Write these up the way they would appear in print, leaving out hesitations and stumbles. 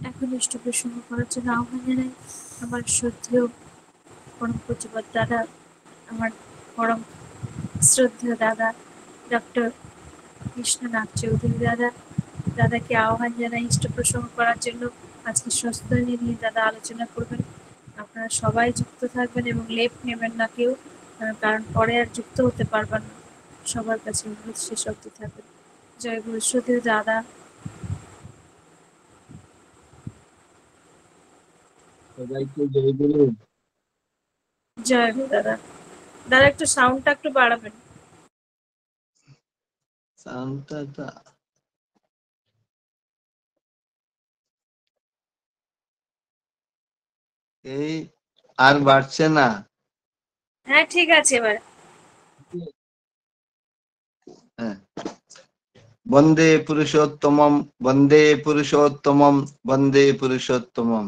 এখন ইষ্ট প্রসঙ্গ করার জন্য আহ্বান জানাই আমার শ্রদ্ধেয় পরম পূজ্যপাদ দাদা, আমার পরম শ্রদ্ধেয় দাদা ডক্টর কৃষ্ণনাথ চৌধুরী দাদাকে আহ্বান জানাই ইষ্ট প্রসঙ্গ করার জন্য। আজকে স্বস্তিনী নিয়ে দাদা আলোচনা করবেন। আপনারা সবাই যুক্ত থাকবেন এবং লেপ নেবেন না কেউ, কারণ পরে আর যুক্ত হতে পারবেন না। সবার কাছে অনুরোধ শেষ অব্দি থাকবেন। জয় গুরু শ্রদ্ধেয় দাদা। সবাইকে জয় গুরু। জয় গুরু দাদা। দাদা একটু সাউন্ডটা একটু বাড়াবেন। সাউন্ডটা এই আর বাড়ছে না। হ্যাঁ ঠিক আছে এবার। হ্যাঁ। বন্দে পুরুষোত্তমম, বন্দে পুরুষোত্তমম, বন্দে পুরুষোত্তমম।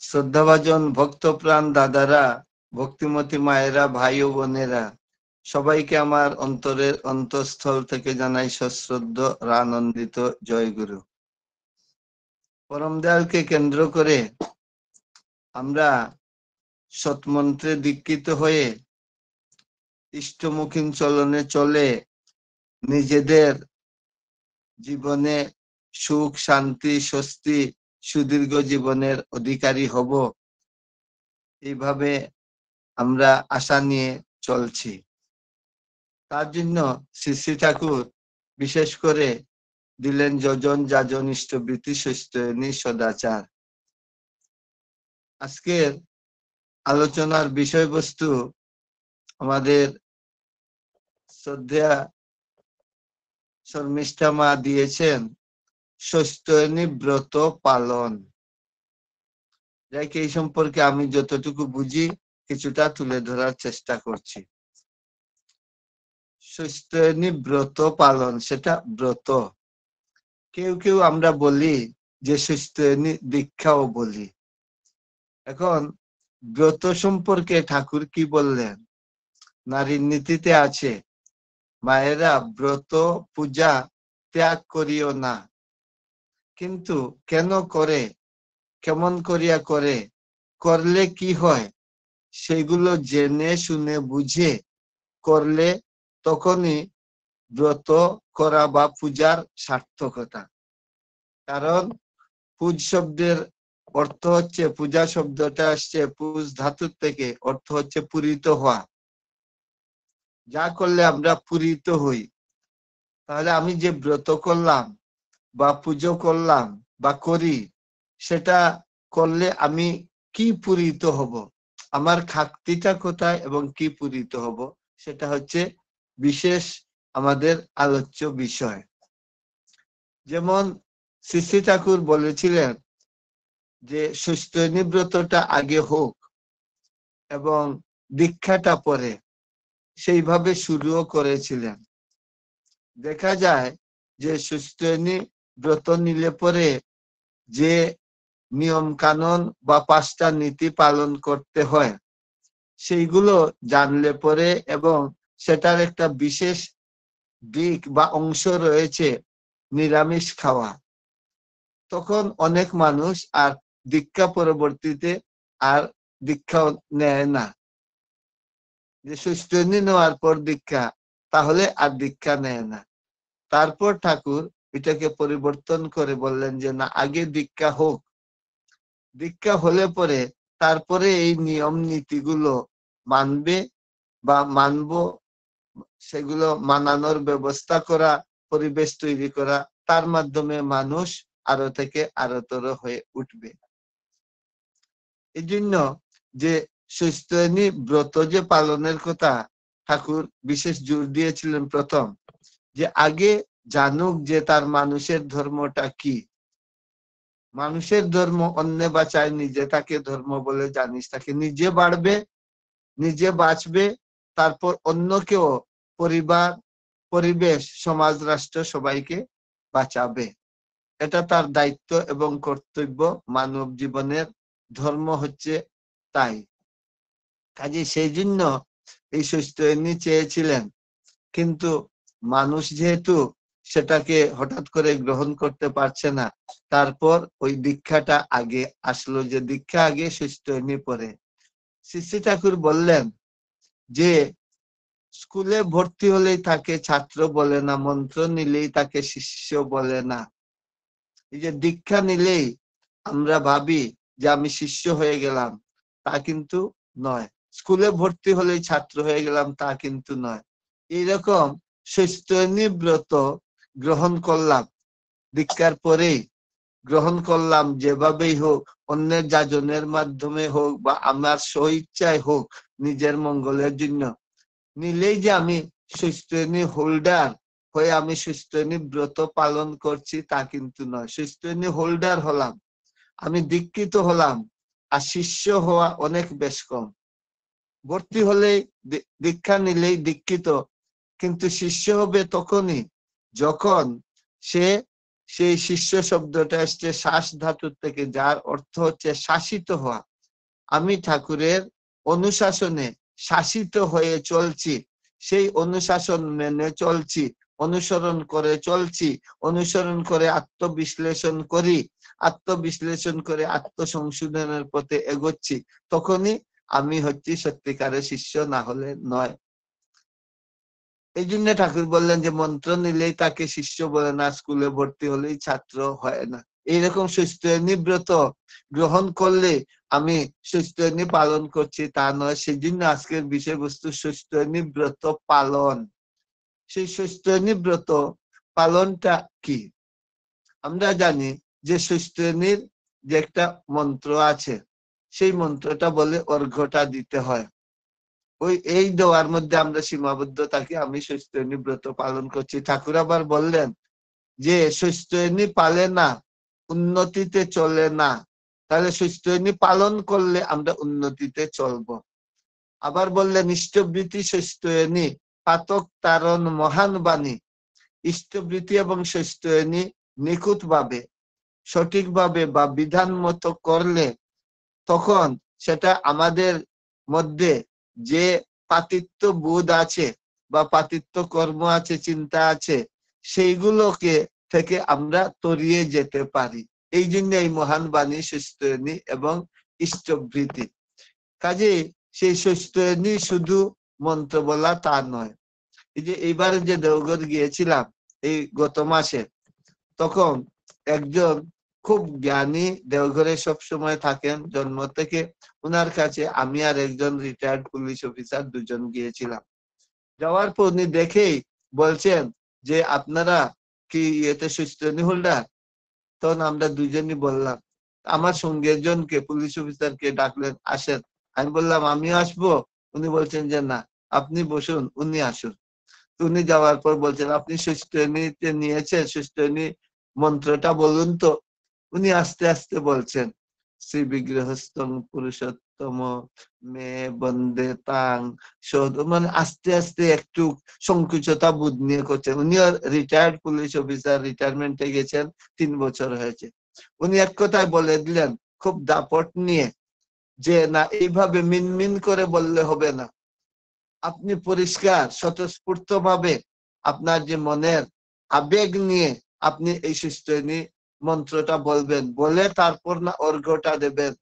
শ্রদ্ধাভাজন ভক্তপ্রাণ দাদারা, ভক্তিমতী মায়েরা, ভাই ও বোনেরা, সবাইকে আমার অন্তরের অন্তঃস্থল থেকে জানাই সশ্রদ্ধ আনন্দিত জয় গুরু। পরম দয়ালকে কেন্দ্র করে আমরা সৎমন্ত্রে দীক্ষিত হয়ে ইষ্টমুখী চলনে চলে নিজেদের জীবনে সুখ, শান্তি, স্বস্তি, সুদীর্ঘ জীবনের অধিকারী হব, এইভাবে আমরা আশা নিয়ে চলছি। তার জন্য শ্রী শ্রী ঠাকুর বিশেষ করে দিলেন যজন যাজন ইষ্টবৃত্তি সত্যয়নী সদাচার। আজকের আলোচনার বিষয়বস্তু আমাদের শ্রদ্ধা শর্মিষ্ঠা মা দিয়েছেন সত্যয়নী ব্রত পালন। যাকে এই সম্পর্কে আমি যতটুকু বুঝি কিছুটা তুলে ধরার চেষ্টা করছি। সত্যয়নী ব্রত পালন, সেটা ব্রত। কেউ কেউ আমরা বলি যে সত্যয়নী দীক্ষাও বলি। এখন ব্রত সম্পর্কে ঠাকুর কি বললেন? নারীর নীতিতে আছে, মায়েরা ব্রত পূজা ত্যাগ করিও না। কিন্তু কেন করে, কেমন করিয়া করে, করলে কি হয়, সেগুলো জেনে শুনে বুঝে করলে তখনই ব্রত করা বা পূজার সার্থকতা। কারণ পূজ শব্দের অর্থ হচ্ছে, পূজা শব্দটা আসছে পূজ ধাতুর থেকে, অর্থ হচ্ছে পূরিত হওয়া। যা করলে আমরা পূরিত হই। তাহলে আমি যে ব্রত করলাম বা পুজো করলাম বা করি, সেটা করলে আমি কি পূরিত হব, আমার খাকতিটা কোথায় এবং কি পূরিত হব, সেটা হচ্ছে বিশেষ আমাদের আলোচ্য বিষয়। যেমন শ্রী শ্রী ঠাকুর বলেছিলেন যে সত্যয়নী ব্রতটা আগে হোক এবং দীক্ষাটা পরে, সেইভাবে শুরুও করেছিলেন। দেখা যায় যে সত্যয়নী ব্রত নিলে পরে যে নিয়ম কানুন বা 5টা নীতি পালন করতে হয়, সেইগুলো জানলে পরে, এবং সেটার একটা বিশেষ দিক বা অংশ রয়েছে নিরামিষ খাওয়া, তখন অনেক মানুষ আর দীক্ষা পরবর্তীতে আর দীক্ষা নেয় না। যে সত্যয়নী নেওয়ার পর দীক্ষা, তাহলে আর দীক্ষা নেয় না। তারপর ঠাকুর এটাকে পরিবর্তন করে বললেন যে না, আগে দীক্ষা হোক, দীক্ষা হলে পরে তারপরে এই নিয়ম নীতিগুলো মানবে বা মানবো, সেগুলো মানানোর ব্যবস্থা করা, পরিবেশ তৈরি করা, তার মাধ্যমে মানুষ আরো থেকে আরোতর হয়ে উঠবে। এই জন্য যে সত্যয়নী ব্রত যে পালনের কথা ঠাকুর বিশেষ জোর দিয়েছিলেন, প্রথম যে আগে জানুক যে তার মানুষের ধর্মটা কি। মানুষের ধর্ম অন্য বাঁচায়, নিজে তাকে ধর্ম বলে জানিস, তাকে নিজে বাড়বে, নিজে বাঁচবে, তারপর অন্যকেও, পরিবার, পরিবেশ, সমাজ, রাষ্ট্র সবাইকে বাঁচাবে। এটা তার দায়িত্ব এবং কর্তব্য। মানব জীবনের ধর্ম হচ্ছে তাই। কাজে সেই জন্য এই সত্যয়নী চেয়েছিলেন। কিন্তু মানুষ যেহেতু সেটাকে হঠাৎ করে গ্রহণ করতে পারছে না। তারপর ওই দীক্ষাটা আগে আসলো, যে দীক্ষা আগে সুস্থনি পরে। শ্রী শ্রী ঠাকুর বললেন যে স্কুলে ভর্তি হলেই তাকে ছাত্র বলে না, মন্ত্র নিলেই তাকে শিষ্য বলে না। এই যে দীক্ষা নিলেই আমরা ভাবি যে আমি শিষ্য হয়ে গেলাম, তা কিন্তু নয়। স্কুলে ভর্তি হলেই ছাত্র হয়ে গেলাম, তা কিন্তু নয়। এইরকম সুস্থনি ব্রত গ্রহণ করলাম, দীক্ষার পরেই গ্রহণ করলাম, যেভাবেই হোক, অন্যের যাজনের মাধ্যমে হোক বা আমার স্বইচ্ছায় হোক, নিজের মঙ্গলের জন্য নিলেই যে আমি সুস্থনি হোল্ডার হয়ে আমি সুস্থনি ব্রত পালন করছি, তা কিন্তু নয়। সুস্থনি হোল্ডার হলাম, আমি দীক্ষিত হলাম, আর শিষ্য হওয়া অনেক বেশ কম। ভর্তি হলেই, দীক্ষা নিলেই দীক্ষিত, কিন্তু শিষ্য হবে তখনই যখন সে, সেই শিষ্য শব্দটা আসছে শ্বাস ধাতুর থেকে, যার অর্থ হচ্ছে শাসিত হওয়া। আমি ঠাকুরের অনুশাসনে শাসিত হয়ে চলছি, সেই অনুশাসন মেনে চলছি, অনুসরণ করে চলছি, অনুসরণ করে আত্মবিশ্লেষণ করি, আত্মবিশ্লেষণ করে আত্মসংশোধনের পথে এগোচ্ছি, তখনই আমি হচ্ছি সত্যিকারের শিষ্য, না হলে নয়। এই জন্য ঠাকুর বললেন যে মন্ত্র নিলেই তাকে শিষ্য বলে না, স্কুলে ভর্তি হলেই ছাত্র হয় না। এইরকম সুস্থনি ব্রত গ্রহণ করলে আমি সুস্থনি পালন করছি, তা নয়। সেই জন্য আজকের বিষয়বস্তু সুস্থনি ব্রত পালন। সেই সুস্থনি ব্রত পালনটা কি? আমরা জানি যে সুস্থনির যে একটা মন্ত্র আছে, সেই মন্ত্রটা বলে অর্ঘ্যটা দিতে হয়। ওই এই দেওয়ার মধ্যে আমরা সীমাবদ্ধ থাকি, আমি সুস্থনি ব্রত পালন করছি। ঠাকুর আবার বললেন যে সুস্থনি পালে না, উন্নতিতে চলে না। তাহলে সুস্থনি পালন করলে আমরা উন্নতিতে চলবো। আবার বললেন ইষ্টবৃত্তি সুস্থনি পাতক তারণ মহান বাণী। ইষ্টবৃত্তি এবং সুস্থনি নিখুঁত ভাবে, সঠিকভাবে বা বিধান মতো করলে তখন সেটা আমাদের মধ্যে যে পাতিত্ব বোধ আছে বা পাতিত্ব কর্ম আছে, চিন্তা আছে, সেইগুলোকে থেকে আমরা তরিয়ে যেতে পারি। এই জন্য এই মহান বাণী সুস্থনি এবং ইষ্টবৃত্তি। কাজে সেই সুস্থনি শুধু মন্ত্র বলা তা নয়। এই যে এইবারে যে দেওঘর গিয়েছিলাম এই গত মাসে, তখন একজন খুব জ্ঞানী দেওঘরে সব সময় থাকেন জন্ম থেকে, উনার কাছে আমি আর একজন রিটায়ার্ড পুলিশ অফিসার দুজন গিয়েছিলাম। যাওয়ার পর উনি দেখেই বলছেন যে আপনারা কি এতে সুস্থনি হোল্ডার? তখন আমরা দুজনই বললাম। আমার সঙ্গে জনকে পুলিশ অফিসারকে ডাকলেন, আসেন। আমি বললাম আমিও আসবো। উনি বলছেন যে না, আপনি বসুন, উনি আসুন। উনি যাওয়ার পর বলছেন আপনি সুস্থনিতে নিয়েছেন, সুস্থনি মন্ত্রটা বলুন তো। উনি আস্তে আস্তে বলছেন শ্রী বিগ্রহস্থং পুরুষোত্তম মে বন্দে তাং সৌদ, মানে আস্তে আস্তে একটু সংকুচতা বোধ নিয়ে করছেন। উনি রিটায়ার্ড পুলিশ অফিসার, রিটায়ারমেন্টে গেছেন, 3 বছর হয়েছে। উনি এক কথায় বলে দিলেন খুব দাপট নিয়ে যে না, এইভাবে মিনমিন করে বললে হবে না, আপনি পরিষ্কার স্বতঃস্ফূর্ত ভাবে আপনার যে মনের আবেগ নিয়ে আপনি এই সুস্থনি মন্ত্রটা বলবেন, বলে তারপর না অর্ঘ্যটা দেবেন।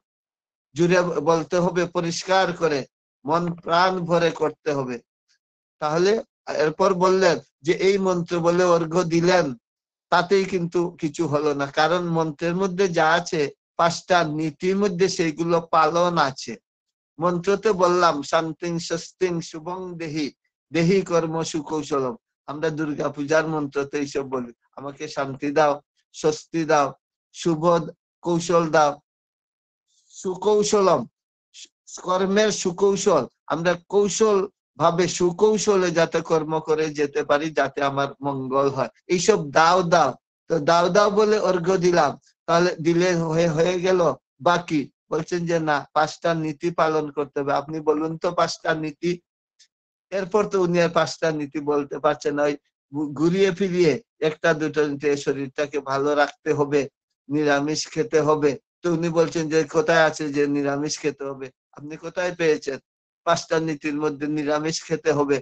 জুড়ে বলতে হবে, পরিষ্কার করে মন প্রাণ ভরে করতে হবে। তাহলে এরপর বললেন যে এই মন্ত্র বলে অর্ঘ্য দিলেন, তাতেই কিন্তু কিছু হলো না, কারণ মন্ত্রের মধ্যে যা আছে 5টা নীতির মধ্যে সেইগুলো পালন আছে। মন্ত্রতে বললাম শান্তিং স্বস্তিং শুভং দেহি, দেহি কর্ম সুকৌশলম। আমরা দুর্গা পূজার মন্ত্রতে এইসব বলি, আমাকে শান্তি দাও, স্বস্তি দাও, শুভ কৌশল দাও, সুকৌশলম, কর্মের সুকৌশল। আমরা কৌশল ভাবে সুকৌশলে যাতে কর্ম করে যেতে পারি, যাতে আমার মঙ্গল হয়, এইসব দাও দাও। তো দাও দাও বলে অর্ঘ্য দিলাম, তাহলে দিলে হয়ে গেল। বাকি বলছেন যে না, 5টা নীতি পালন করতে হবে। আপনি বলুন তো 5টা নীতি। এরপর তো উনি আর 5টা নীতি বলতে পারছেন না, ওই ঘুরিয়ে ফিরিয়ে একটা দুটো নীতি। শরীরটাকে ভালো রাখতে হবে, নিরামিষ খেতে হবে। তো উনি বলছেন যে কোথায় আছে যে নিরামিষ খেতে হবে? আপনি কোথায় পেয়েছেন 5টা নীতির মধ্যে নিরামিষ খেতে হবে?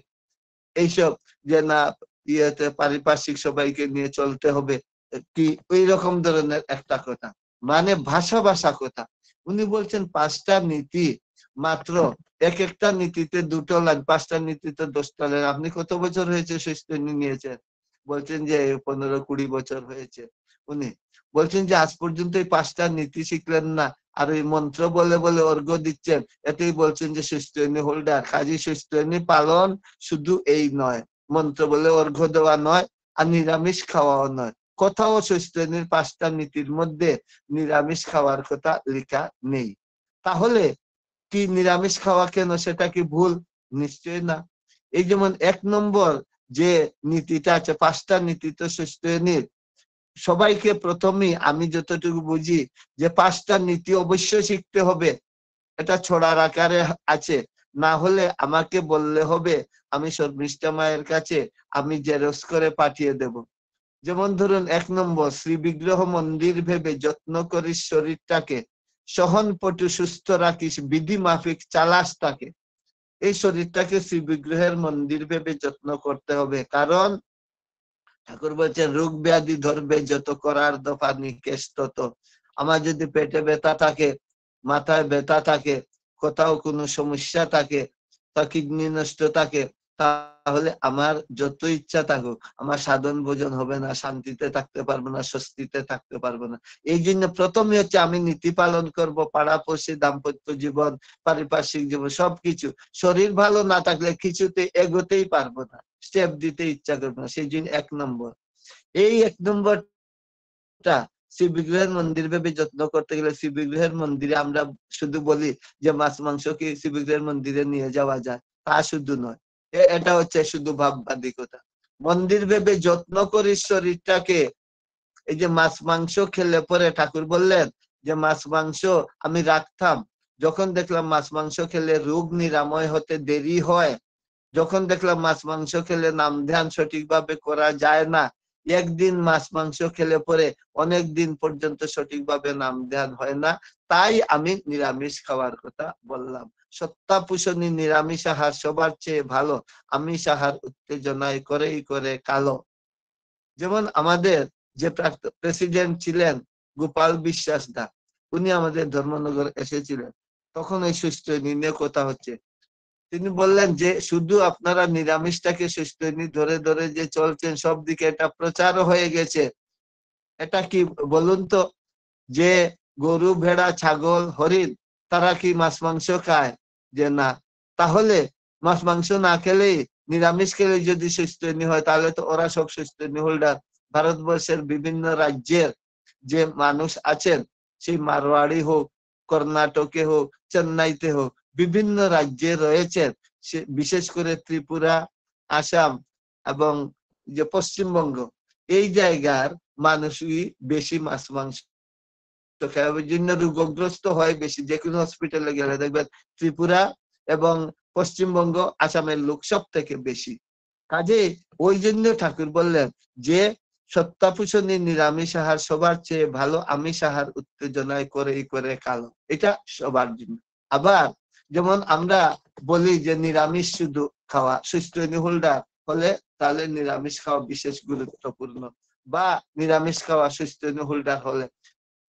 এইসব যে না, ইয়েতে পারিপার্শ্বিক সবাইকে নিয়ে চলতে হবে, কি ওই রকম ধরনের একটা কথা, মানে ভাষা ভাষা কথা। উনি বলছেন 5টা নীতি মাত্র, এক একটা নীতিতে 2টো লাইন, 5টা নীতিতে 10টা লাইন। আপনি কত বছর হয়েছে সুস্থনি নিয়েছেন? বলছেন যে 15-20 বছর হয়েছে। উনি বলছেন যে আজ পর্যন্ত এই 5টা নীতি শিখলেন না, আর এই মন্ত্র বলে বলে অর্ঘ্য দিচ্ছেন, এতেই বলছেন যে সুস্থনি হোল্ডার। কাজী সুস্থনি পালন শুধু এই নয়, মন্ত্র বলে অর্ঘ্য দেওয়া নয়, আর নিরামিষ খাওয়াও নয়। কোথাও সুস্থনির 5টা নীতির মধ্যে নিরামিষ খাওয়ার কথা লেখা নেই। তাহলে কি নিরামিষ খাওয়া কেন, সেটা কি ভুল? নিশ্চয় না। এই যেমন 1 নম্বর যে নীতিটা আছে, 5টা নীতি তো সুস্থনির, সবাইকে প্রথমেই আমি যতটুকু বুঝি যে 5টা নীতি অবশ্যই শিখতে হবে। এটা ছড়ার আকারে আছে, না হলে আমাকে বললে হবে, আমি শর্মিষ্ঠা মায়ের কাছে আমি জেরক্স করে পাঠিয়ে দেব। যেমন ধরুন 1 নম্বর, শ্রী বিগ্রহ মন্দির ভেবে যত্ন করিস শরীরটাকে, সহনপটু সুস্থ রাখিস বিধি মাফিক চালাস তাকে। এই শরীরটাকে শ্রী বিগ্রহের মন্দির ভেবে যত্ন করতে হবে, কারণ ঠাকুর বলছেন রোগ ব্যাধি ধরবে যত, করার দফা নিকেশ তত। আমার যদি পেটে ব্যথা থাকে, মাথায় ব্যথা থাকে, কোথাও কোনো সমস্যা থাকে, তা কিডনি নষ্ট থাকে, তাহলে আমার যত ইচ্ছা থাকুক, আমার সাধন ভোজন হবে না, শান্তিতে থাকতে পারবো না, স্বস্তিতে থাকতে পারবো না। এই জন্য প্রথমে হচ্ছে আমি নীতি পালন করব, পাড়াপড়শি, দাম্পত্য জীবন, পারিপার্শ্বিক জীবন, সবকিছু। শরীর ভালো না থাকলে কিছুতে এগোতেই পারবো না, স্টেপ দিতে ইচ্ছা করবো না। সেই জন্য 1 নম্বর। এই 1 নম্বরটা শিব বিগ্রহের মন্দির ভেবে যত্ন করতে গেলে, শিব বিগ্রহের মন্দিরে আমরা শুধু বলি যে মাছ মাংস কি শিব বিগ্রহের মন্দিরে নিয়ে যাওয়া যায়, তা শুধু নয়। এটা হচ্ছে শুধু ভাববাদিকতা। মন্দির ভেবে যত্ন করি শরীরটাকে, এই যে মাছ মাংস খেলে পরে ঠাকুর বললেন যে মাছ মাংস আমি রাখতাম, যখন দেখলাম মাছ মাংস খেলে রোগ নিরাময় হতে দেরি হয়, যখন দেখলাম মাছ মাংস খেলে নাম ধ্যান সঠিকভাবে করা যায় না, একদিন মাছ মাংস খেলে পরে অনেক দিন পর্যন্ত সঠিকভাবে নাম ধ্যান হয় না, তাই আমি নিরামিষ খাওয়ার কথা বললাম। সত্তাপুষণী নিরামিষ আহার সবার চেয়ে ভালো, আমিষ আহার উত্তেজনায় করেই করে কালো। যেমন আমাদের যে প্রেসিডেন্ট ছিলেন গোপাল বিশ্বাস দা, উনি আমাদের ধর্মনগর এসেছিলেন, তখন এই সুস্থ নিয়ে কথা হচ্ছে। তিনি বললেন যে শুধু আপনারা নিরামিষটাকে সুস্থ ধরে ধরে যে চলছেন, সব দিকে এটা প্রচার হয়ে গেছে। এটা কি বলুন তো, যে গরু, ভেড়া, ছাগল, হরিণ, তারা কি মাছ মাংস খায়? যে না। তাহলে মাছ মাংস না খেলেই, নিরামিষ খেলে যদি সুস্থনি হয়, তাহলে তো ওরা সব সুস্থনি হোল্ডার। ভারতবর্ষের বিভিন্ন রাজ্যের যে মানুষ আছেন, সেই মারোয়াড়ি হোক, কর্ণাটকে হোক, চেন্নাইতে হোক, বিভিন্ন রাজ্যে রয়েছেন, বিশেষ করে ত্রিপুরা, আসাম এবং যে পশ্চিমবঙ্গ, এই জায়গার মানুষই বেশি মাছ মাংস খায়, ওই জন্য রোগগ্রস্ত হয় বেশি। যে কোনো হসপিটালে গেলে দেখবেন ত্রিপুরা এবং পশ্চিমবঙ্গ, আসামের লোক সব থেকে বেশি। কাজে ওই জন্য ঠাকুর বললেন যে সত্তাপুষণী নিরামিষ আহার সবার চেয়ে ভালো, আমিষ আহার উত্তেজনায় করেই করে কালো। এটা সবার জন্য। আবার যেমন আমরা বলি যে নিরামিষ শুধু খাওয়া সুস্থ হোল্ডার হলে, তাহলে নিরামিষ খাওয়া বিশেষ গুরুত্বপূর্ণ, বা নিরামিষ খাওয়া সুস্থ হোল্ডার হলে,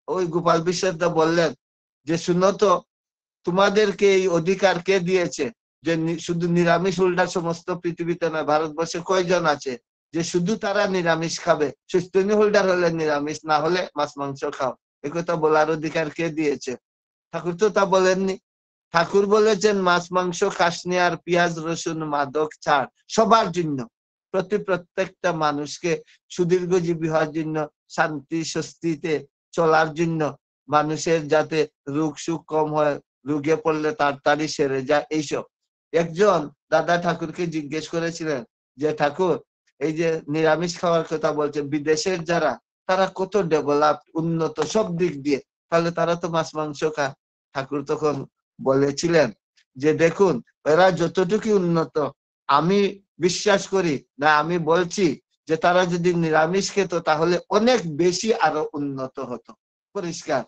ওই গোপাল বিশ্বাস দা বললেন যে শুনো তো, তোমাদেরকে এই অধিকার কে দিয়েছে যে শুধু নিরামিষ হোল্ডার সমস্ত পৃথিবীতে নয়, ভারতবর্ষে কয়জন আছে যে শুধু তারা নিরামিষ খাবে? সুস্থনি হোল্ডার হলে নিরামিষ, না হলে মাছ মাংস খাও। একথা বলার অধিকার কে দিয়েছে? ঠাকুর তো তা বলেননি। ঠাকুর বলেছেন মাছ মাংস খাসনি, আর পেঁয়াজ রসুন মাদক ছাড়, সবার জন্য, প্রত্যেকটা মানুষকে সুদীর্ঘজীবী হওয়ার জন্য, শান্তি স্বস্তিতে চলার জন্য, মানুষের যাতে রোগ সুখ কম হয়, রোগে পড়লে তাড়াতাড়ি সেরে যায়, এইসব। একজন দাদা ঠাকুরকে জিজ্ঞেস করেছিলেন যে ঠাকুর, এই যে নিরামিষ খাওয়ার কথা বলছেন, বিদেশের যারা, তারা কত ডেভেলপ, উন্নত সব দিক দিয়ে, তাহলে তারা তো মাছ মাংস খায়। ঠাকুর তখন বলেছিলেন যে দেখুন, এরা যতটুকু উন্নত, আমি বিশ্বাস করি না, আমি বলছি যে তারা যদি নিরামিষ খেত, তাহলে অনেক বেশি আরো উন্নত হতো। পরিষ্কার।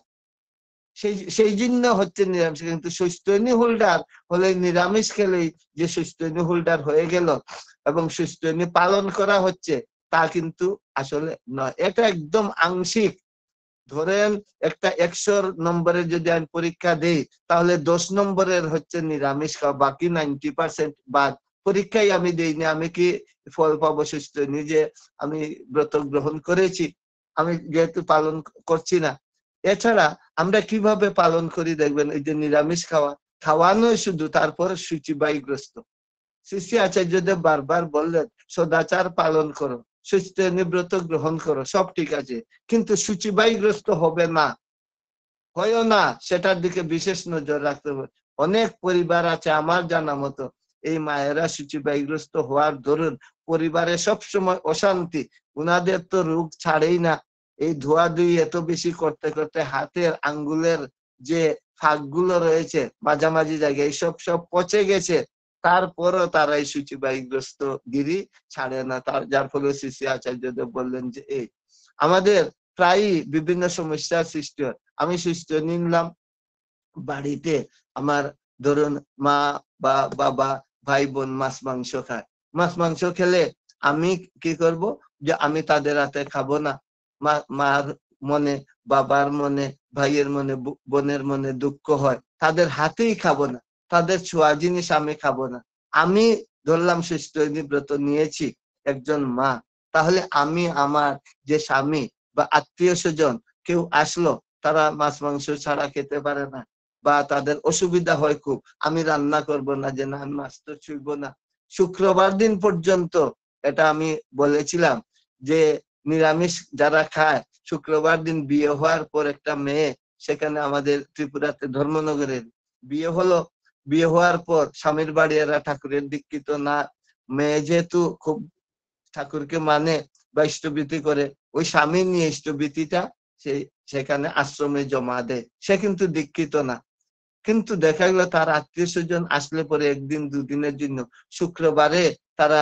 সেই জন্য হচ্ছে নিরামিষ। কিন্তু সুস্থনি হোল্ডার হলে নিরামিষ খেলেই যে সুস্থনি হোল্ডার হয়ে গেল এবং সুস্থনি পালন করা হচ্ছে, তা কিন্তু আসলে নয়। এটা একদম আংশিক। ধরেন একটা 100 নম্বরের যদি আমি পরীক্ষা দেই, তাহলে 10 নম্বরের হচ্ছে নিরামিষ খাওয়া, বাকি 90% বাদ। পরীক্ষায় আমি দেইনি, আমি কি ফল পাবো সুস্থ? নিজে আমি ব্রত গ্রহণ করেছি, আমি যেহেতু পালন করছি না। এছাড়া আমরা কিভাবে পালন করি দেখবেন, এই যে নিরামিষ খাওয়া, খাওয়ানোই শুধু, তারপর শুচিবাইগ্রস্ত। শ্রী আচার্যদেব বারবার বললেন সদাচার পালন করো, সুস্থ নিব্রত গ্রহণ করো, সব ঠিক আছে, কিন্তু শুচিবাইগ্রস্ত হবে না, হয়ও না, সেটার দিকে বিশেষ নজর রাখতে হবে। অনেক পরিবার আছে আমার জানা মতো, এই মায়েরা শুচিবাইগ্রস্ত হওয়ার দরুন পরিবারে সবসময় অশান্তি, উনাদের তো রোগ ছাড়েই না। এই ধোয়াধুয়ি এত বেশি করতে করতে হাতের আঙ্গুলের যে ফাঁকগুলো রয়েছে মাঝামাঝি জায়গায়, এইসব সব পচে গেছে, তারপরও তারা এই শুচিবাইগ্রস্ত গিরি ছাড়ে না। যার ফলে শ্রী আচার্যদেব বললেন যে এই আমাদের প্রায়ই বিভিন্ন সমস্যার সৃষ্টি হয়। আমি সুস্থ নিলাম, বাড়িতে আমার ধরুন মা বা বাবা ভাই বোন মাছ মাংস খায়, মাছ মাংস খেলে আমি কি করব, যে আমি তাদের হাতে খাবো না। মার মনে, বাবার মনে, ভাইয়ের মনে, বোনের মনে দুঃখ হয়, তাদের হাতেই খাবো না, তাদের ছোঁয়া জিনিস আমি খাবো না। আমি ধরলাম সুস্থ ব্রত নিয়েছি, একজন মা, তাহলে আমি আমার যে স্বামী বা আত্মীয় স্বজন কেউ আসলো, তারা মাছ মাংস ছাড়া খেতে পারে না বা তাদের অসুবিধা হয় খুব, আমি রান্না করব না, যে না আমি মাছ তো ছুঁইব না। শুক্রবার দিন পর্যন্ত এটা আমি বলেছিলাম যে নিরামিষ যারা খায়, শুক্রবার দিন বিয়ে হওয়ার পর একটা মেয়ে, সেখানে আমাদের ত্রিপুরাতে ধর্মনগরের বিয়ে হলো, বিয়ে হওয়ার পর স্বামীর বাড়ি এরা ঠাকুরের দীক্ষিত না, মেয়ে যেহেতু খুব ঠাকুরকে মানে বা ইষ্টভীতি করে, ওই স্বামী নিয়ে ইষ্টভীতিটা সেখানে আশ্রমে জমা দেয়, সে কিন্তু দীক্ষিত না। কিন্তু দেখা গেল তার আত্মীয় স্বজন আসলে পরে একদিন দুদিনের জন্য শুক্রবারে তারা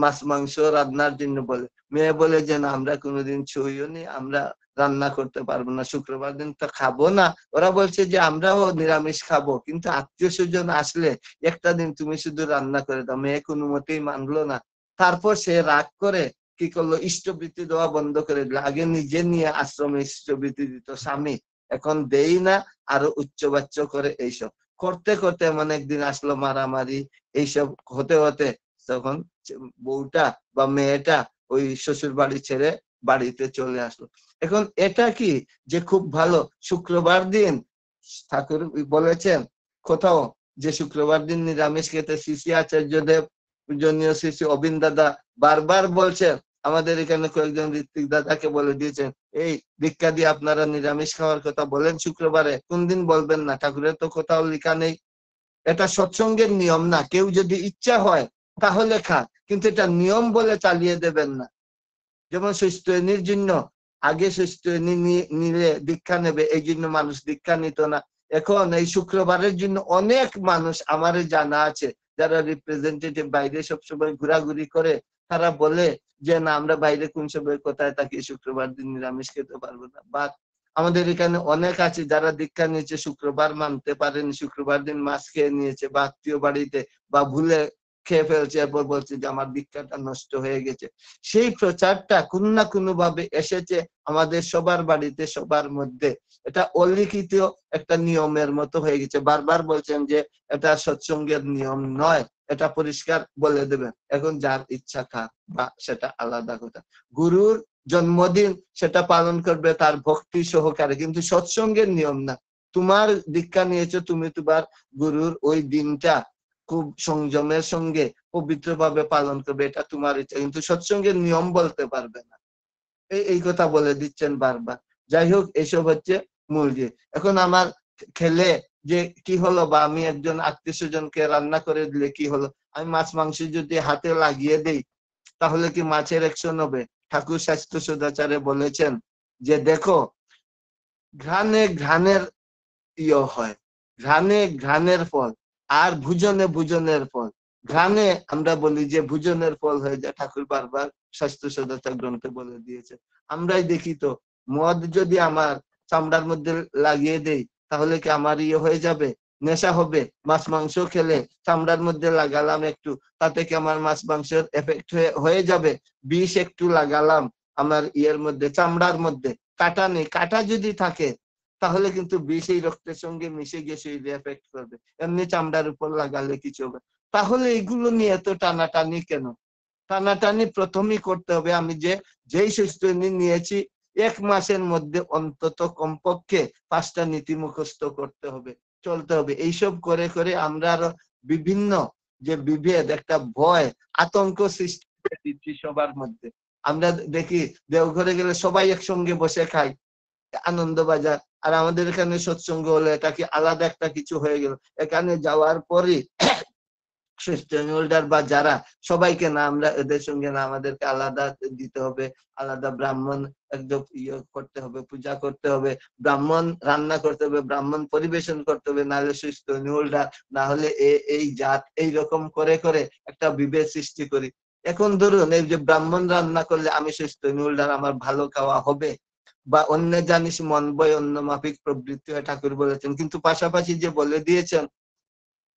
মাছ মাংস রান্নার জন্য বলে, মেয়ে বলে যে না আমরা কোনোদিন ছুঁইও নি, আমরা রান্না করতে পারবো না, শুক্রবার দিন তো খাবো না। ওরা বলছে যে আমরাও নিরামিষ খাবো, কিন্তু আত্মীয় স্বজন আসলে একটা দিন তুমি শুধু রান্না করে দাও। মেয়ে কোনো মতেই মানলো না। তারপর সে রাগ করে কি করলো, ইষ্টবৃত্তি দেওয়া বন্ধ করে দিল। আগে নিজে নিয়ে আশ্রমে ইষ্টবৃত্তি দিত স্বামী, এখন দেই না, আরো উচ্চবাচ্য করে। এইসব করতে করতে এমন একদিন আসলো মারামারি, এইসব হতে হতে তখন বউটা বা মেয়েটা ওই শ্বশুর বাড়ি ছেড়ে বাড়িতে চলে আসলো। এখন এটা কি যে খুব ভালো? শুক্রবার দিন ঠাকুর বলেছেন কোথাও যে শুক্রবার দিন নিরামিষ খেতে। শ্রী আচার্যদেব পূজনীয় শ্রী অবিন দাদা বারবার বলছেন, আমাদের এখানে কয়েকজন ঋত্বিক দাদাকে বলে দিয়েছেন, এই দীক্ষা দিয়ে আপনারা নিরামিষ খাওয়ার কথা বলেন শুক্রবারে, কোন দিন বলবেন না? ঠাকুরের তো কোথাও লেখা নেই। এটা সৎসঙ্গের নিয়ম না। কেউ যদি ইচ্ছা হয় তাহলে খান, কিন্তু এটা নিয়ম বলে চালিয়ে দেবেন না। যেমন সুস্থনির জন্য আগে সুস্থনি নিলে দীক্ষা নেবে, এই জন্য মানুষ দীক্ষা নিত না। এখন এই শুক্রবারের জন্য অনেক মানুষ আমার জানা আছে যারা রিপ্রেজেন্টেটিভ বাইরে সবসময় ঘোরাঘুরি করে, তারা বলে যে না আমরা বাইরে কোন সময় কোথায় থাকি, শুক্রবার দিন নিরামিষ খেতে পারবো না। বা আমাদের এখানে অনেক আছে যারা দীক্ষা নিয়েছে, শুক্রবার মানতে পারেনি, শুক্রবার দিন মাছ খেয়ে নিয়েছে বা আত্মীয় বাড়িতে বা ভুলে খেয়ে ফেলছে, এরপর বলছে যে আমার দীক্ষাটা নষ্ট হয়ে গেছে। সেই প্রচারটা কোন না কোনো ভাবে এসেছে আমাদের সবার বাড়িতে, সবার মধ্যে। এটা অলিখিত একটা নিয়মের মতো হয়ে গেছে। বারবার বলছেন যে এটা সৎসঙ্গের নিয়ম নয়, এটা পরিষ্কার বলে দেবেন। এখন যার ইচ্ছা খাক, বা সেটা আলাদা কথা। গুরুর জন্মদিন সেটা পালন করবে তার ভক্তি সহকারে, কিন্তু সৎসঙ্গের নিয়ম না। তোমার দীক্ষা নিয়েছো, তুমি তোমার গুরুর ওই দিনটা খুব সংযমের সঙ্গে পবিত্রভাবে পালন করবে, এটা তোমার ইচ্ছা, কিন্তু সৎসঙ্গের নিয়ম বলতে পারবে না। এই কথা বলে দিচ্ছেন বারবার। যাই হোক, এসব হচ্ছে মূল যে এখন আমার খেলে যে কি হলো, বা আমি একজন আত্মীয় স্বজনকে রান্না করে দিলে কি হলো, আমি মাছ মাংস যদি হাতে লাগিয়ে দেই তাহলে কি মাছের অ্যাকশন হবে? ঠাকুর স্বাস্থ্য সদাচারে বলেছেন যে দেখো, ঘ্রাণে ঘ্রাণের হয়, ঘ্রাণে ঘ্রাণের ফল, আর ভুজনে ভুজনের ফল। ঘ্রাণে আমরা বলি যে ভুজনের ফল হয়ে যায়, ঠাকুর বারবার স্বাস্থ্য সদাচার গ্রন্থে বলে দিয়েছে। আমরাই দেখি তো, মদ যদি আমার চামড়ার মধ্যে লাগিয়ে দেই তাহলে কি আমার ইয়ে হয়ে যাবে, নেশা হবে? মাছ মাংস খেলে চামড়ার মধ্যে লাগালাম একটু, তাতে কি আমার মাছ মাংসের এফেক্ট হয়ে যাবে? বিষ একটু লাগালাম আমার ইয়ের মধ্যে, চামড়ার মধ্যে, কাটা নেই, কাটা যদি থাকে তাহলে কিন্তু বিষ এই রক্তের সঙ্গে মিশে গিয়ে শরীরে এফেক্ট করবে। এমনি চামড়ার উপর লাগালে কিছু হবে? তাহলে এগুলো নিয়ে এত টানাটানি কেন? টানাটানি প্রথমেই করতে হবে, আমি যেই সুস্থ নিয়েছি 1 মাসের মধ্যে অন্তত কমপক্ষে 5টা নীতি মুখস্থ করতে হবে, চলতে হবে। এইসব করে করে আমরা আরো বিভিন্ন যে বিভেদ, একটা ভয়, আতঙ্ক সৃষ্টি করে দিচ্ছি সবার মধ্যে। আমরা দেখি দেওঘরে গেলে সবাই একসঙ্গে বসে খাই, আনন্দ বাজার, আর আমাদের এখানে সৎসঙ্গ হলে এটা কি আলাদা একটা কিছু হয়ে গেল। এখানে যাওয়ার পরই স্টেক হোল্ডার বা যারা, সবাইকে না, আমরা এদের সঙ্গে না, আমাদেরকে আলাদা দিতে হবে, আলাদা ব্রাহ্মণ একদম ইয়ে করতে হবে, পূজা করতে হবে, ব্রাহ্মণ রান্না করতে হবে, ব্রাহ্মণ পরিবেশন করতে হবে, নাহলে স্টেক হোল্ডার, না হলে এই জাত, এইরকম করে করে একটা বিভেদ সৃষ্টি করি। এখন ধরুন এই যে ব্রাহ্মণ রান্না করলে আমি স্টেক হোল্ডার, আমার ভালো খাওয়া হবে, বা অন্য জানিস মন বয় অন্য মাফিক প্রবৃত্তি হয় ঠাকুর বলেছেন, কিন্তু পাশাপাশি যে বলে দিয়েছেন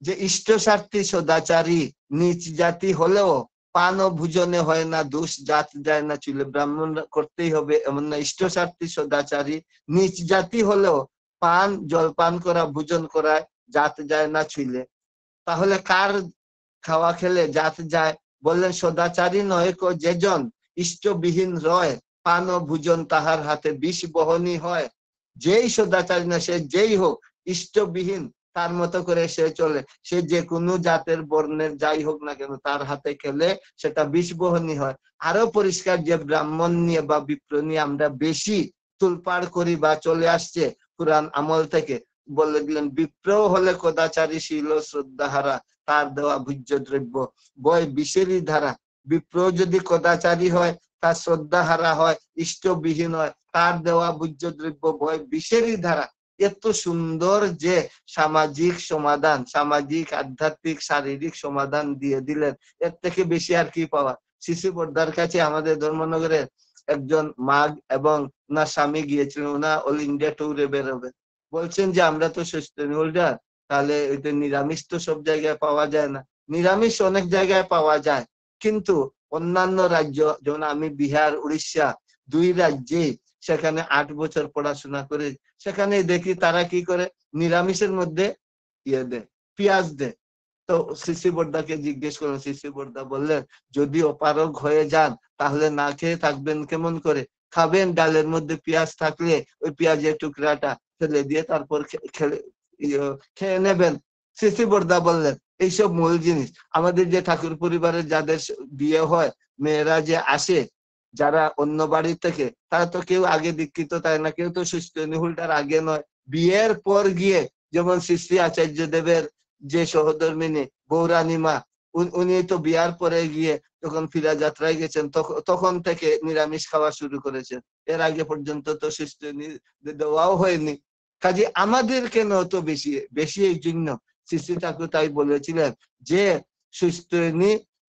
যে ইষ্ট স্বার্থী সদাচারী নিচ জাতি হলেও পান ও ভোজনে হয় না দোষ, জাত যায় না চুলে। ব্রাহ্মণ করতেই হবে এমন না, ইষ্ট স্বার্থী সদাচারী নিচ জাতি হলেও পান জলপান করা, ভোজন করা জাত যায় না চুলে। তাহলে কার খাওয়া খেলে জাত যায়? বললেন সদাচারী নয় কো যেজন ইষ্টবিহীন রয়, পান ও ভোজন তাহার হাতে বিষ বহনী হয়। যেই সদাচারী না, সে যেই হোক, ইষ্টবিহীন তার মতো করে সে চলে, সে যে কোনো জাতের বর্ণের যাই হোক না কেন, তার হাতে খেলে সেটা বিষ বহনী হয়। আরো পরিষ্কার, যে ব্রাহ্মণ নিয়ে বা বিপ্র নিয়ে আমরা বেশি তুলপাড় করি বা চলে আসছে পুরাণ আমল থেকে, বলে দিলেন বিপ্র হলে কদাচারী শীল শ্রদ্ধাহারা, তার দেওয়া ভোজ্য দ্রব্য বয় বিষেরই ধারা। বিপ্র যদি কদাচারী হয়, তার শ্রদ্ধাহারা হয়, ইষ্টবিহীন হয়, তার দেওয়া ভোজ্য দ্রব্য বয় বিষেরই ধারা। এত সুন্দর যে সামাজিক সমাধান, সামাজিক, আধ্যাত্মিক, শারীরিক সমাধান দিয়ে দিলেন, এর থেকে বেশি আর কি পাওয়া? শিশু বর্দার কাছে আমাদের ধর্মনগরের একজন মাগ এবং ওনার স্বামী গিয়েছিলেন, ওনা অল ইন্ডিয়া ট্যুরে বেরোবে, বলছেন যে আমরা তো স্টেক হোল্ডার, তাহলে এটা নিরামিষ তো সব জায়গায় পাওয়া যায় না। নিরামিষ অনেক জায়গায় পাওয়া যায়, কিন্তু অন্যান্য রাজ্য, যেমন আমি বিহার, উড়িষ্যা, 2 রাজ্যে সেখানে 8 বছর পড়াশোনা করে, সেখানে দেখি তারা কি করে, নিরামিষের মধ্যে ইয়ে দেয়, পেঁয়াজ দেয়। তো সিসি বর্দাকে জিজ্ঞেস করলেন, সিসি বর্দা বললেন যদি অপারগ হয়ে যান তাহলে না খেয়ে থাকবেন কেমন করে? খাবেন, ডালের মধ্যে পেঁয়াজ থাকলে ওই পেঁয়াজের টুকরাটা ফেলে দিয়ে তারপর খেয়ে নেবেন। সিসি বর্দা বললেন এইসব মূল জিনিস। আমাদের যে ঠাকুর পরিবারের যাদের বিয়ে হয়, মেয়েরা যে আসে যারা অন্য বাড়ি থেকে, তারা তো কেউ আগে দীক্ষিত, তাই না, কেউ তো সুস্থ নিহুলটার আগে নয়, বিয়ের পর গিয়ে, যেমন শ্রী শ্রী আচার্য দেবের যে সহধর্মিনী গৌরানী মা, উনি তো বিয়ার পরে গিয়ে যখন ফিরা যাত্রায় গেছেন, তখন থেকে নিরামিষ খাওয়া শুরু করেছেন। এর আগে পর্যন্ত তো সুস্থ দেওয়াও হয়নি। কাজে আমাদের কেন তো বেশি বেশি? এই জন্য শ্রী শ্রী ঠাকুর তাই বলেছিলেন যে সুস্থ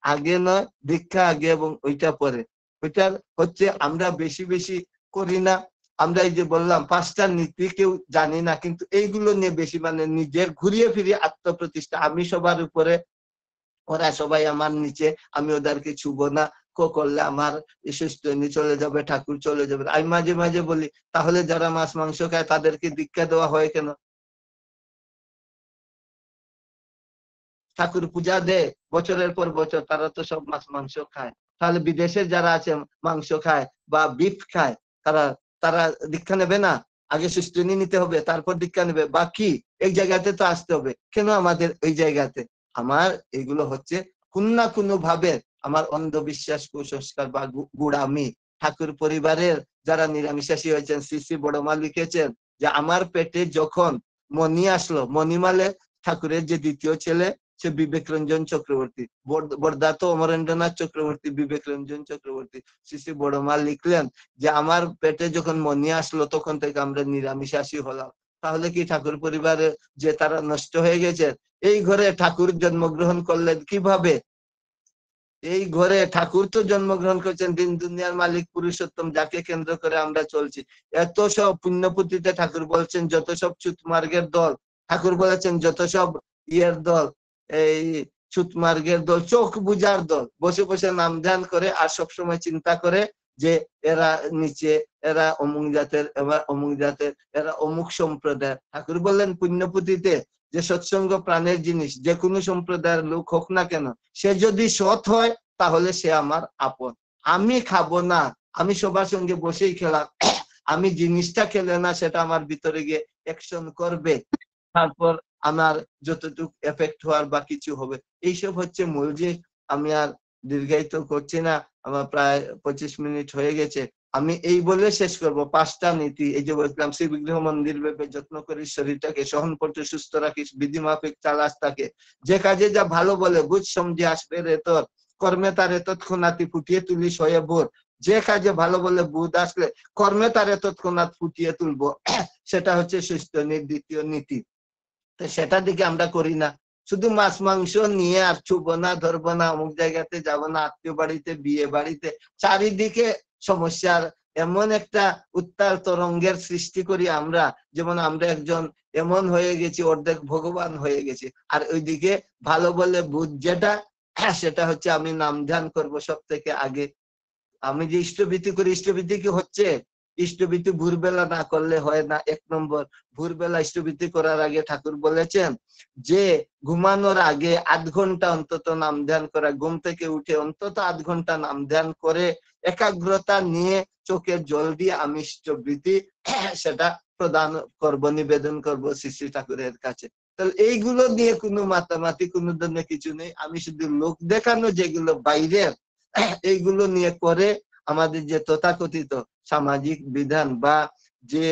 আগে নয়, দীক্ষা আগে এবং ওইটা পরে। ওইটার হচ্ছে আমরা বেশি বেশি করি না। আমরা এই যে বললাম 5টা নীতি কেউ জানি না, কিন্তু এইগুলো নিয়ে বেশি, মানে নিজের ঘুরিয়ে ফিরিয়ে আত্মপ্রতিষ্ঠা, আমি সবার উপরে, ওরা সবাই আমার নিচে, আমি ওদেরকে ছুবো না, করলে আমার সুস্থ চলে যাবে, ঠাকুর চলে যাবে। আমি মাঝে মাঝে বলি তাহলে যারা মাছ মাংস খায় তাদেরকে দীক্ষা দেওয়া হয় কেন? ঠাকুর পূজা দেয় বছরের পর বছর, তারা তো সব মাছ মাংস খায়। তাহলে বিদেশের যারা আছে মাংস খায় বা বিফ খায়, তারা তারা দীক্ষা নেবে না? আগে সুস্থনি নিতে হবে, তারপর দীক্ষা নেবে, বা কি এই জায়গাতে তো আসতে হবে কেন আমাদের এই জায়গাতে? আমার এগুলো হচ্ছে কোন না কোনো ভাবে আমার অন্ধবিশ্বাস, কুসংস্কার বা গুড়ামি। ঠাকুর পরিবারের যারা নিরামিষাসী হয়েছেন, শ্রী শ্রী বড়মা লিখেছেন যে আমার পেটে যখন মণি আসলো, মণিমালে ঠাকুরের যে দ্বিতীয় ছেলে, সে বিবেক রঞ্জন চক্রবর্তী, বর্দা তো অমরেন্দ্রনাথ চক্রবর্তী, বিবেক রঞ্জন চক্রবর্তী। শ্রী শ্রী বড়মা লিখলেন যে আমার পেটে যখন মনি আসলো তখন থেকে আমরা নিরামিষাসী হলাম। তাহলে কি ঠাকুর পরিবারে যে তারা নষ্ট হয়ে গেছে? এই ঘরে ঠাকুর জন্মগ্রহণ করলেন কিভাবে? এই ঘরে ঠাকুর তো জন্মগ্রহণ করেছেন, দিন দুনিয়ার মালিক পুরুষোত্তম, যাকে কেন্দ্র করে আমরা চলছি। এত সব পুণ্যপুতিতে ঠাকুর বলছেন যত সব চুতমার্গের দল, ঠাকুর বলেছেন যত সব ইয়ের দল, এই চুতমার্গের দল, চোখ বুজার দল, বসে বসে নাম ধ্যান করে আর সবসময় চিন্তা করে যে এরা নিচে, এরা অমুক জাতের, এবার অমুক জাতের, এরা অমুক সম্প্রদায়। ঠাকুর বললেন পুণ্যপুতিতে যে সৎসঙ্গ প্রাণের জিনিস, যে কোনো সম্প্রদায়ের লোক হোক না কেন, সে যদি সৎ হয় তাহলে সে আমার আপন। আমি খাবো না, আমি সবার সঙ্গে বসেই খেলাম, আমি জিনিসটা খেলে না সেটা আমার ভিতরে গিয়ে অ্যাকশন করবে, তারপর আমার যতটুকু এফেক্ট হওয়ার বা কিছু হবে। এইসব হচ্ছে মূল যে, আমি আর দীর্ঘায়িত করছি না, আমার প্রায় 25 মিনিট হয়ে গেছে। আমি এই বলে শেষ করব, 5টা নীতি। এই যে বললাম, শ্রী বিগ্রহ মন্দির ভেবে যত্ন করিস শরীরটাকে, সহন করতে সুস্থ রাখিস, বিধি মাফিক চালাস তাকে, যে কাজে যা ভালো বলে বুঝ সমঝে আসবে রে তোর, কর্মে তারে তৎক্ষণাৎ ফুটিয়ে তুলিস হয়ে ভোর। যে কাজে ভালো বলে বুধ আসলে কর্মে তারে তৎক্ষণাৎ ফুটিয়ে তুলবো, সেটা হচ্ছে সুস্থ দ্বিতীয় নীতি। তো সেটার দিকে আমরা করি না, শুধু মাছ মাংস নিয়ে আর ছুবো না, ধরবো না, অমুক জায়গাতে যাবো না, আত্মীয় বাড়িতে, বিয়ে বাড়িতে, চারিদিকে সমস্যার এমন একটা উত্তাল তরঙ্গের সৃষ্টি করি আমরা, যেমন আমরা একজন এমন হয়ে গেছি, অর্ধেক ভগবান হয়ে গেছি। আর ওইদিকে ভালো বলে বুঝ যেটা, সেটা হচ্ছে আমি নাম ধ্যান করবো সব থেকে আগে। আমি যে ইষ্টভীতি করি, ইষ্টভীতি কি হচ্ছে? ইষ্টভীতি ভোরবেলা না করলে হয় না। 1 নম্বর, ভোরবেলা ইষ্টভীতি করার আগে ঠাকুর বলেছেন যে ঘুমানোর আগে 8 ঘন্টা অন্তত নাম ধ্যান করা, ঘুম থেকে উঠে অন্তত 8 ঘন্টা নাম ধ্যান করে একাগ্রতা নিয়ে চোখের জল দিয়ে আমি ইষ্টভীতি সেটা প্রদান করব, নিবেদন করব শ্রী শ্রী ঠাকুরের কাছে। তাহলে এইগুলো নিয়ে কোনো মাতামাতি, কোনো ধরনের কিছু নেই। আমি শুধু লোক দেখানো যেগুলো বাইরের, এইগুলো নিয়ে করে আমাদের যে তথাকথিত সামাজিক বিধান বা যে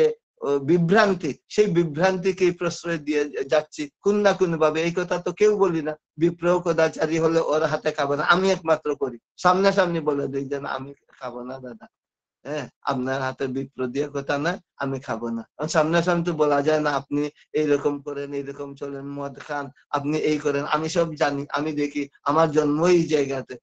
বিভ্রান্তি, সেই বিভ্রান্তিকে প্রশ্রয় দিয়ে যাচ্ছি কোন না কোন ভাবে। এই কথা তো কেউ বলি না, বিপ্র কদাচারী হলে ওর হাতে খাবো না, আমি একমাত্র করি, সামনাসামনি বলে দিই যে আমি খাবো না দাদা, হ্যাঁ আপনার হাতে বিপ্র দিয়ে কথা না, আমি খাবো না। সামনাসামনি তো বলা যায় না, আপনি এইরকম করেন, এইরকম চলেন, মদ খান, আপনি এই করেন, আমি সব জানি, আমি দেখি, আমার জন্ম এই জায়গাতে।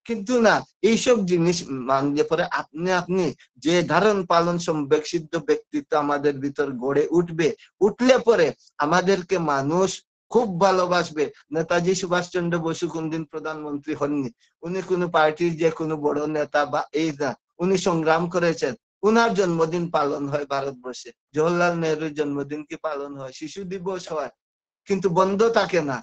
কিন্তু না, এইসব জিনিস মানলে পরে আপনি আপনি যে ধারণ পালন সম্বেক সিদ্ধ ব্যক্তিত্ব আমাদের ভিতর গড়ে উঠবে, উঠলে পরে আমাদেরকে মানুষ খুব ভালোবাসবে। নেতাজি সুভাষচন্দ্র বসু কোনদিন প্রধানমন্ত্রী হননি, উনি কোনো পার্টির যে কোনো বড় নেতা বা এই না, উনি সংগ্রাম করেছেন। উনার জন্মদিন পালন হয় ভারতবর্ষে, জওহরলাল নেহরুর জন্মদিন কি পালন হয়, শিশু দিবস হয়, কিন্তু বন্ধ থাকে না।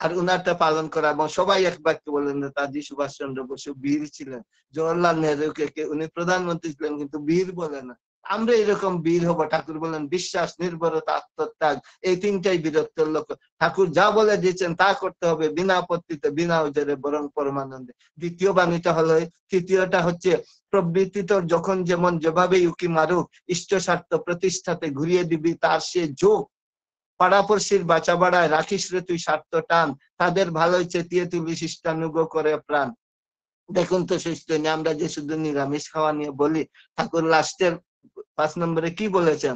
আর উনারটা পালন করা, এবং সবাই এক বাক্য বলেন নেতাজি সুভাষচন্দ্র বসু বীর ছিলেন, জওহরলাল নেহরুকে উনি প্রধানমন্ত্রী ছিলেন কিন্তু বীর বলে না। আমরা এরকম বীর হবো। ঠাকুর বলেন বিশ্বাস, নির্ভরতা, আত্মত্যাগ, এই 3টাই বীরত্বের লক্ষ্য। ঠাকুর যা বলে দিয়েছেন তা করতে হবে, বিনা আপত্তিতে, বিনা উজারে, বরং পরমানন্দে। দ্বিতীয় বাণীটা হলো, তৃতীয়টা হচ্ছে প্রবৃত্তি তোর যখন যেমন যেভাবে উকি মারুক, ইষ্ট স্বার্থ প্রতিষ্ঠাতে ঘুরিয়ে দিবি তার সে যোগ। পাড়াপড়শির বাঁচা বাড়ায় রাখিস রে তুই স্বার্থ টান, তাদের ভালোই চেতিয়ে তুলি শিষ্টানুগ করে প্রাণ। দেখুন তো সুস্থ নিয়ে আমরা যে শুধু নিরামিষ খাওয়া নিয়ে বলি, ঠাকুর লাস্টের 5 নম্বরে কি বলেছেন?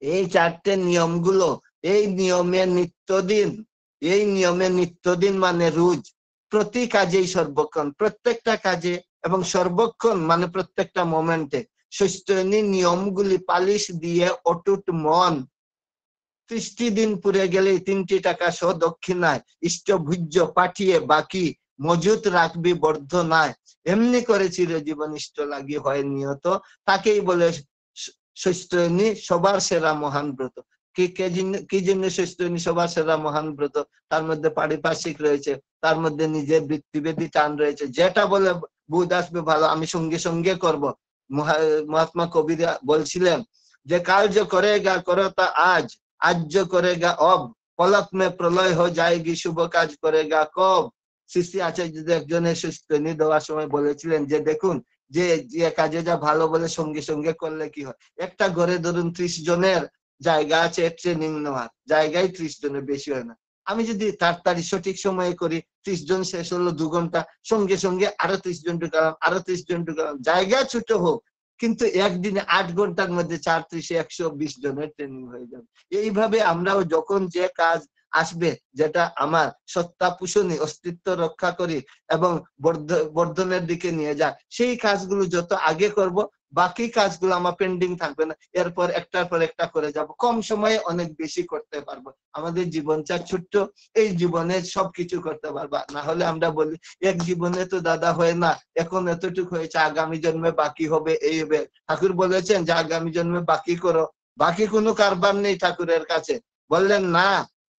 এই 4টে নিয়মগুলো, এই নিয়মে নিত্যদিন, এই নিয়মে নিত্যদিন মানে রোজ, প্রতি কাজেই সর্বক্ষণ, প্রত্যেকটা কাজে এবং সর্বক্ষণ মানে প্রত্যেকটা মোমেন্টে সুস্থনি নিয়মগুলি পালিশ দিয়ে অটুট মন 30 দিন পুরে গেলে 3টি টাকা সহ দক্ষিণায় ইষ্টভুজ্য পাঠিয়ে বাকি মজুত রাখবি বর্ধনায়। এমনি করে চিরজীবন ইষ্ট লাগি হয় নিয়ত, তাকেই বলে সৈস্ত্রনী সবার সেরা মহান ব্রত। কি জন্য সৈস্ত্রনী সবার সেরা মহান ব্রত? তার মধ্যে পারিপার্শ্বিক রয়েছে, তার মধ্যে নিজের বৃত্তিভেদী টান রয়েছে। যেটা বলে বুধ আসবে ভালো, আমি সঙ্গে সঙ্গে করব। মহাত্মা কবির বলছিলেন যে কার্য করেগা করতা আজ, আজ্য করেগা অব, পলক মে প্রলয় হয়ে যায়গি, শুভ কাজ করেগা কব। শ্রী আচার্য একজনের সুস্থনি দেওয়ার সময় বলেছিলেন যে দেখুন, যে যে কাজে যা ভালো বলে সঙ্গে সঙ্গে করলে কি হয়। একটা ঘরে ধরুন 30 জনের জায়গা আছে, ট্রেনিং নেওয়ার জায়গায় 30 জনের বেশি হয় না। আমি যদি তাড়াতাড়ি সঠিক সময়ে করি, 30 জন শেষ হলো 2 ঘন্টা, সঙ্গে সঙ্গে আরো 30 জন ঢুকালাম, আরো 30 জন ঢুকালাম, জায়গা ছোট হোক কিন্তু একদিনে 8 ঘন্টার মধ্যে 4 × 120 জনের ট্রেনিং হয়ে যাবে। এইভাবে আমরাও যখন যে কাজ আসবে, যেটা আমার সত্তা পোষণী, অস্তিত্ব রক্ষা করি এবং বর্ধনের দিকে নিয়ে যায়, সেই কাজগুলো যত আগে করব, বাকি কাজগুলো আমার পেন্ডিং থাকবে না, এরপর একটার পর একটা করে যাব, কম সময়ে অনেক বেশি করতে পারবো। আমাদের জীবনটা ছোট্ট, এই জীবনে সবকিছু করতে পারবা, না হলে আমরা বলি এক জীবনে তো দাদা হয় না, এখন এতটুকু হয়েছে, আগামী জন্মে বাকি হবে, এই হবে। ঠাকুর বলেছেন যে আগামী জন্মে বাকি করো, বাকি কোনো কারবার নেই ঠাকুরের কাছে। বললেন না,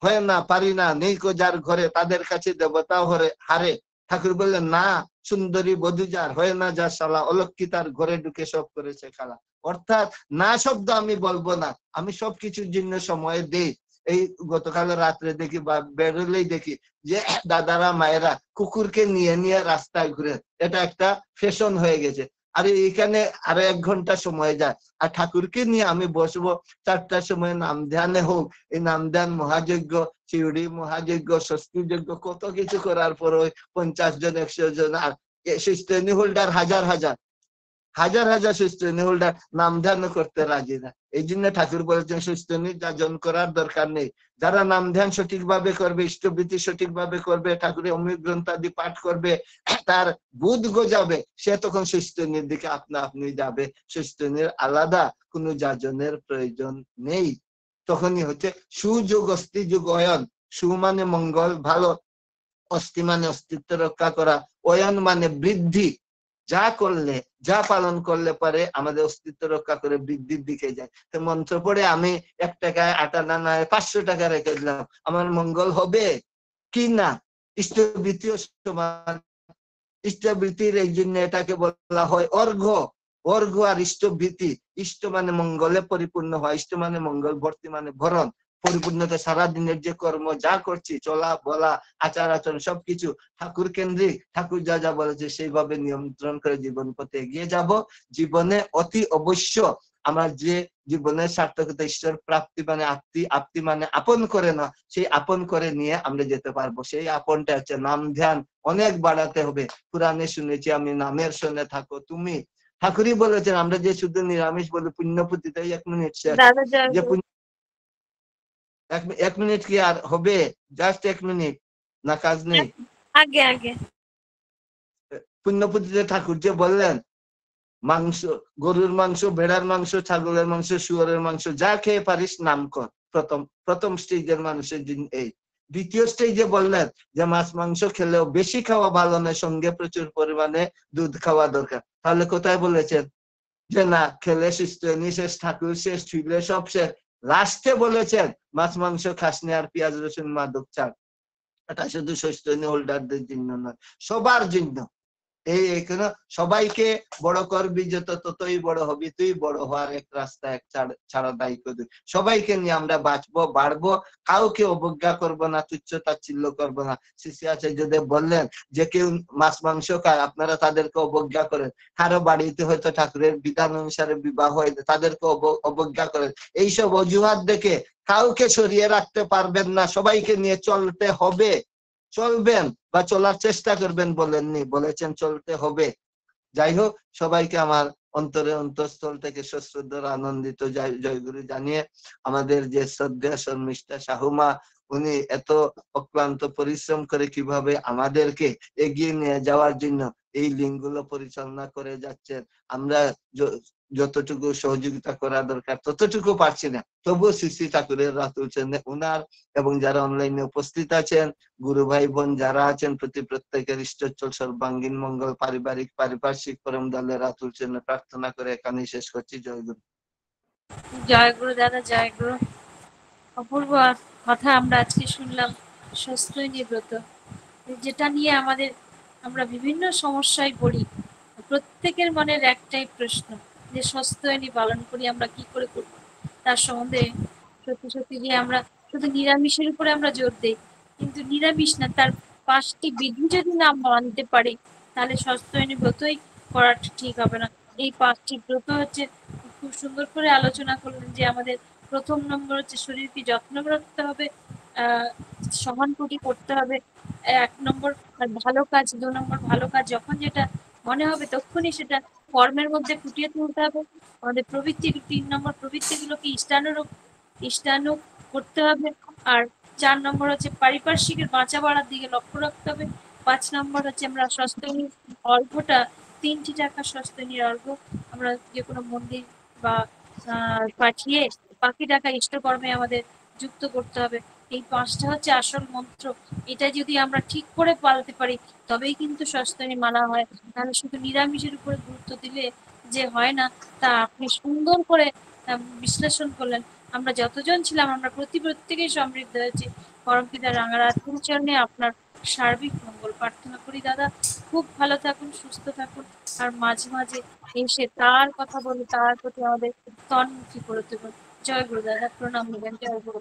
হয় না, পারি না, নেই কো যার ঘরে, তাদের কাছে দেবতাও হারে। ঠাকুর বললেন না, সুন্দরী বধূ যার, হয় না যার শালা, অলক্ষী তার ঘরে ঢুকে সব করেছে খেলা। অর্থাৎ না শব্দ আমি বলবো না, আমি সবকিছুর জন্য সময় দেই। এই গতকাল রাত্রে দেখি বা বেরোলেই দেখি যে দাদারা মায়েরা কুকুরকে নিয়ে নিয়ে রাস্তায় ঘুরে, এটা একটা ফ্যাশন হয়ে গেছে। আরে এখানে আরো 1 ঘন্টা সময় যায়, আর ঠাকুরকে নিয়ে আমি বসবো 4টার সময় নাম ধ্যানে হোক, এই নাম ধ্যান মহাযজ্ঞ, চিউড়ি মহাযজ্ঞ, ষষ্ঠী যজ্ঞ, কত কিছু করার পর ওই 50 জন 100 জন আর স্টেনি হোল্ডার হাজার হাজার হাজার হাজার সুস্থনী হোল্ডার নাম ধ্যান করতে রাজি না। এই জন্য ঠাকুর বলেছেন সুস্থনী যাজন করার দরকার নেই, যারা নাম ধ্যান সঠিকভাবে করবে, ইষ্টবৃত্তি সঠিকভাবে করবে, ঠাকুরের অমৃত গ্রন্থাদি পাঠ করবে, তার বুধ গজাবে, সে তখন সুস্থনীর দিকে আপনা আপনি যাবে। সুস্থনীর আলাদা কোনো যাজনের প্রয়োজন নেই। তখনই হচ্ছে সুযোগ অস্তি যুগ অয়ন। সু মানে মঙ্গল, ভালো, অস্থি মানে অস্তিত্ব রক্ষা করা, অয়ন মানে বৃদ্ধি। যা করলে, যা পালন করলে পারে আমাদের অস্তিত্ব রক্ষা করে বৃদ্ধির দিকে যায়। তো মন্ত্র পড়ে আমি 1 টাকায় আটা না 500 টাকা রেখে দিলাম, আমার মঙ্গল হবে কি না? ইষ্টবৃত্তিও সমান। ইষ্টবৃত্তির এই জন্য এটাকে বলা হয় অর্ঘ্য। অর্ঘ্য আর ইষ্টবৃত্তি, ইষ্ট মানে মঙ্গলে পরিপূর্ণ হয়, ইষ্ট মানে মঙ্গল, ভর্তি মানে ভরণ, পরিপূর্ণতা। সারাদিনের যে কর্ম যা করছি, চলা বলা, আচার আচরণ, সবকিছু ঠাকুর কেন্দ্রিক। ঠাকুর যা যা বলেছে সেইভাবে নিয়ন্ত্রণ করে জীবন পথে এগিয়ে যাব। জীবনে অতি অবশ্য আমার যে জীবনের সার্থকতা, ঈশ্বর প্রাপ্তি মানে আপ্তি, আপ্তি মানে আপন করে না, সেই আপন করে নিয়ে আমরা যেতে পারবো। সেই আপনটা হচ্ছে নাম ধ্যান অনেক বাড়াতে হবে। পুরাণে শুনেছি আমি, নামের সঙ্গে থাকো তুমি। ঠাকুরই বলেছেন, আমরা যে শুধু নিরামিষ বলি, পুণ্যপুতিতে 1 মিনিট শেষ, দাদা যে 1 মিনিট কি আর হবে? জাস্ট 1 মিনিট, না কাজ নেই? আগে আগে পুণ্যপুতিতে ঠাকুর যে বললেন, মাংস, গরুর মাংস, ভেড়ার মাংস, ছাগলের মাংস, শুয়োরের মাংস, যা খেয়ে পারিস নাম কর। প্রথম প্রথম স্টেজের মানুষের দিন এই। দ্বিতীয় স্টেজে বললেন যে মাছ মাংস খেলেও বেশি খাওয়া ভালো নয়, সঙ্গে প্রচুর পরিমাণে দুধ খাওয়া দরকার। তাহলে কোথায় বলেছেন যে না খেলে সুস্থ, নিঃশেষ, ঠাকুর শেষ, ছুইলে সব শেষ। লাস্টে বলেছেন মাছ মাংস খাসনি আর পেঁয়াজ রসুন মাদক ছাড়। এটা শুধু সৈস্তনী হোল্ডারদের জন্য নয়, সবার জন্য। এখানে সবাইকে বড় করবি যত, ততই বড় হবি তুই। বড় হওয়ার এক রাস্তা, এক ছাড়া দায়িত্ব তুই। সবাইকে নিয়ে আমরা বাঁচবো, বাড়বো, কাউকে অবজ্ঞা করব না, তুচ্ছ তাচ্ছিল্য করবো না। শিশু আচার্যদেব বললেন যে কেউ মাছ মাংস খায়, আপনারা তাদেরকে অবজ্ঞা করেন। কারো বাড়িতে হয়তো ঠাকুরের বিধান অনুসারে বিবাহ হয়, তাদেরকে অবজ্ঞা করেন। এইসব অজুহাত দেখে কাউকে সরিয়ে রাখতে পারবেন না, সবাইকে নিয়ে চলতে হবে। চলবেন বা চলার চেষ্টা করবেন বলেননি, বলেছেন চলতে হবে। যাই হোক, সবাইকে আমার অন্তরে অন্তঃস্থল থেকে সশ্রদ্ধ আনন্দিত জয়গুরু জানিয়ে, আমাদের যে শ্রদ্ধা শর্মিষ্ঠা শাহুমা, উনি এত অক্লান্ত পরিশ্রম করে কিভাবে আমাদেরকে এগিয়ে নিয়ে যাওয়ার জন্য এই লিঙ্কগুলো পরিচালনা করে যাচ্ছেন। আমরা যতটুকু সহযোগিতা করা দরকার ততটুকু পারছি না, তবুও শ্রী শ্রী ঠাকুরের রাত তুলছেন উনার, এবং যারা অনলাইনে উপস্থিত আছেন, গুরু ভাই বোন যারা আছেন, প্রত্যেকের ইষ্টচল সর্বাঙ্গীন মঙ্গল, পারিবারিক পারিপার্শ্বিক পরম দলের রাত তুলছেন প্রার্থনা করে এখানে শেষ করছি। জয় গুরু। জয় গুরু দাদা, জয় গুরু। অপূর্ব কথা আমরা আজকে শুনলাম, স্বস্তিনী ব্রত, যেটা নিয়ে আমরা বিভিন্ন সমস্যায় পড়ি। প্রত্যেকের মনের একটাই প্রশ্ন যে স্বস্তিনী পালন করি আমরা কি করে করব। তার সম্বন্ধে সত্যি সত্যি যে আমরা শুধু নিরামিষের উপরে আমরা জোর দেই, কিন্তু নিরামিষ না, তার 5টি বিধি যদি না মানতে পারি, তাহলে স্বস্তিনী ব্রতই করাটা ঠিক হবে না। এই 5টি ব্রত হচ্ছে, খুব সুন্দর করে আলোচনা করলেন যে আমাদের প্রথম নম্বর হচ্ছে শরীরকে যত্ন রাখতে হবে, সহানুভূতি করতে হবে 1 নম্বর, আর ভালো কাজ 2 নম্বর। ভালো কাজ যখন যেটা মনে হবে তখনই সেটা কর্মের মধ্যে ফুটিয়ে তুলতে হবে। আমাদের প্রবৃত্তি 3 নম্বর, প্রবৃত্তিগুলোকে ইষ্টানুরূপ করতে হবে। আর 4 নম্বর হচ্ছে পারিপার্শ্বিকের বাঁচা বাড়ার দিকে লক্ষ্য রাখতে হবে। 5 নম্বর হচ্ছে আমরা সস্তনী অর্ঘটা 3টি টাকা সস্তনীর অর্ঘ আমরা যে কোনো মন্দির বা পাঠিয়ে বাকি টাকা ইষ্টকর্মে আমাদের যুক্ত করতে হবে। এই 5টা হচ্ছে আসল মন্ত্র। এটা যদি আমরা ঠিক করে পালতে পারি তবেই কিন্তু সস্তনী মানা হয়। তাহলে শুধু নিরামিষের উপরে গুরুত্ব দিলে যে হয় না, তা আপনি সুন্দর করে বিশ্লেষণ করলেন। আমরা যতজন ছিলাম আমরা প্রত্যেকেই সমৃদ্ধ হয়েছি। পরমপিতা রাঙারাতুল চরণে আপনার সার্বিক মঙ্গল প্রার্থনা করি দাদা। খুব ভালো থাকুন, সুস্থ থাকুন, আর মাঝে মাঝে এসে তার কথা বলে তার প্রতি আমাদের তন্মুখী করে দেবেন। জয় গুরু দাদা, প্রণাম নেবেন। জয় গুরু।